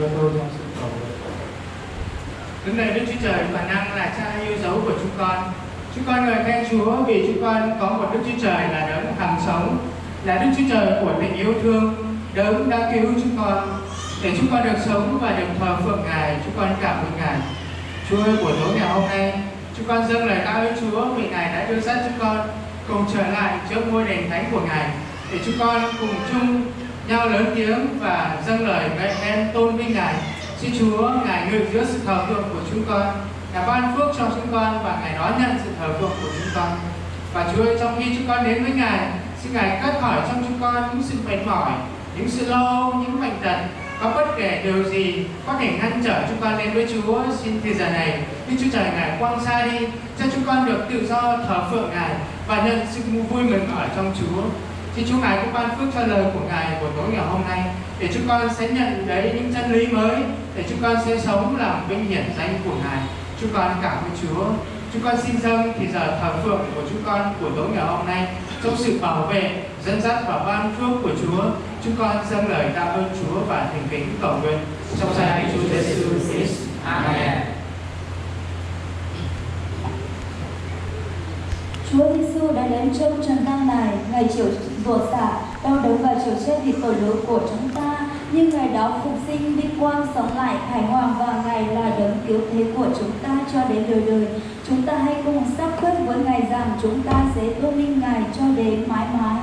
cho tôi trong sự cầu nguyện. Đứng lạy Đức Chúa Trời toàn năng là Cha yêu dấu của chúng con. Chúng con ngợi khen Chúa vì chúng con có một Đức Chúa Trời là đấng hằng sống, là Đức Chúa Trời của tình yêu thương, đấng đã cứu chúng con để chúng con được sống và được thờ phượng Ngài. Chúng con cảm ơn Ngài. Chúa ơi, buổi tối ngày hôm nay, chúng con dâng lời tạ ơn Chúa vì Ngài đã đưa dắt chúng con cùng trở lại trước ngôi đền thánh của Ngài, để chúng con cùng chung nhau lớn tiếng và dâng lời ngợi khen tôn vinh Ngài. Xin Chúa Ngài ngự giữa sự thờ phượng của chúng con, Ngài ban phước cho chúng con và Ngài đón nhận sự thờ phượng của chúng con. Và Chúa ơi, trong khi chúng con đến với Ngài, xin Ngài cất khỏi trong chúng con những sự mệt mỏi, những sự lo âu, những bệnh tật, có bất kể điều gì có thể ngăn trở chúng con đến với Chúa. Xin thì giờ này Đức Chúa Trời Ngài quăng xa đi, cho chúng con được tự do thờ phượng Ngài và nhận sự vui mừng ở trong Chúa. Xin Chúa Ngài cũng ban phước cho lời của Ngài buổi tối ngày hôm nay, để chúng con sẽ nhận lấy những chân lý mới, để chúng con sẽ sống làm vinh hiển danh của Ngài. Chúng con cảm ơn Chúa. Chúng con xin dâng thì giờ thờ phượng của chúng con buổi tối ngày hôm nay trong sự bảo vệ, dẫn dắt và ban phước của Chúa. Chúng con dâng lời tạ ơn Chúa và thành kính cầu nguyện trong danh Chúa Giêsu Christ. Amen. Chúa Giêsu đã đến trong trần gian này, Ngài chịu rủa xả, đau đớn và chịu chết vì tội lỗi của chúng ta. Nhưng Ngài đó phục sinh, vinh quang, sống lại, khải hoàng, và Ngài là đấng cứu thế của chúng ta cho đến đời đời. Chúng ta hãy cùng xác quyết với Ngài rằng chúng ta sẽ tôn vinh Ngài cho đến mãi mãi.